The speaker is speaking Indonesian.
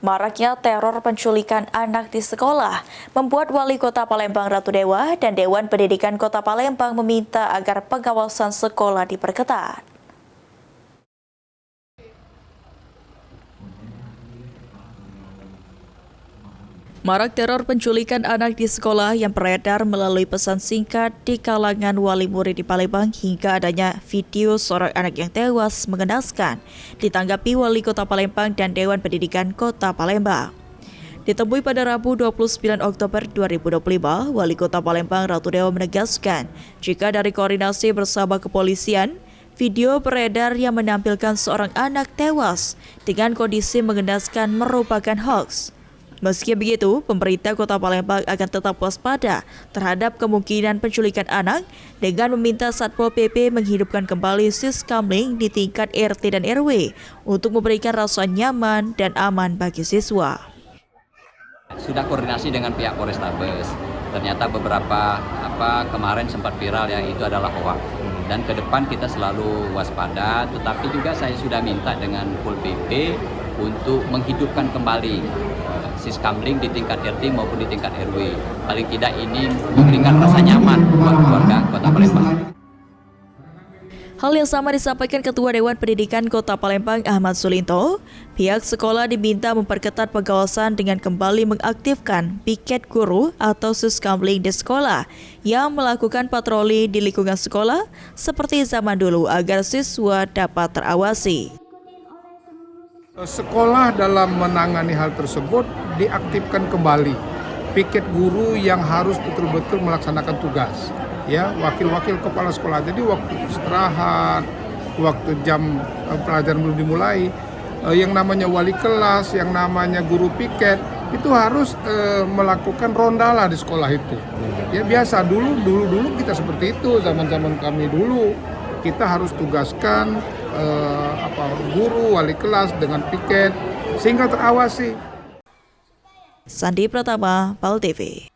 Maraknya teror penculikan anak di sekolah membuat Wali Kota Palembang Ratu Dewa dan Dewan Pendidikan Kota Palembang meminta agar pengawasan sekolah diperketat. Marak teror penculikan anak di sekolah yang beredar melalui pesan singkat di kalangan wali murid di Palembang hingga adanya video seorang anak yang tewas mengenaskan ditanggapi Wali Kota Palembang dan Dewan Pendidikan Kota Palembang. Ditemui pada Rabu 29 Oktober 2025, Wali Kota Palembang Ratu Dewa menegaskan jika dari koordinasi bersama kepolisian, video beredar yang menampilkan seorang anak tewas dengan kondisi mengenaskan merupakan hoaks. Meski begitu, pemerintah Kota Palembang akan tetap waspada terhadap kemungkinan penculikan anak dengan meminta Satpol PP menghidupkan kembali siskamling di tingkat RT dan RW untuk memberikan rasa nyaman dan aman bagi siswa. Sudah koordinasi dengan pihak Polrestabes. Ternyata beberapa kemarin sempat viral ya, itu adalah hoax. Dan ke depan kita selalu waspada, tetapi juga saya sudah minta dengan Pol PP untuk menghidupkan kembali siskamling di tingkat RT maupun di tingkat RW. Paling tidak ini memberikan rasa nyaman buat keluarga Kota Palembang. Hal yang sama disampaikan Ketua Dewan Pendidikan Kota Palembang Ahmad Sulinto. Pihak sekolah diminta memperketat pengawasan dengan kembali mengaktifkan piket guru atau siskamling di sekolah yang melakukan patroli di lingkungan sekolah seperti zaman dulu agar siswa dapat terawasi. Sekolah dalam menangani hal tersebut diaktifkan kembali piket guru yang harus betul-betul melaksanakan tugas, ya, wakil-wakil kepala sekolah. Jadi waktu istirahat, waktu jam pelajaran belum dimulai, yang namanya wali kelas, yang namanya guru piket itu harus melakukan ronda di sekolah itu. Ya biasa dulu kita seperti itu, zaman kami dulu kita harus tugaskan guru, wali kelas dengan piket sehingga terawasi. Sandi Pratama, PAL TV.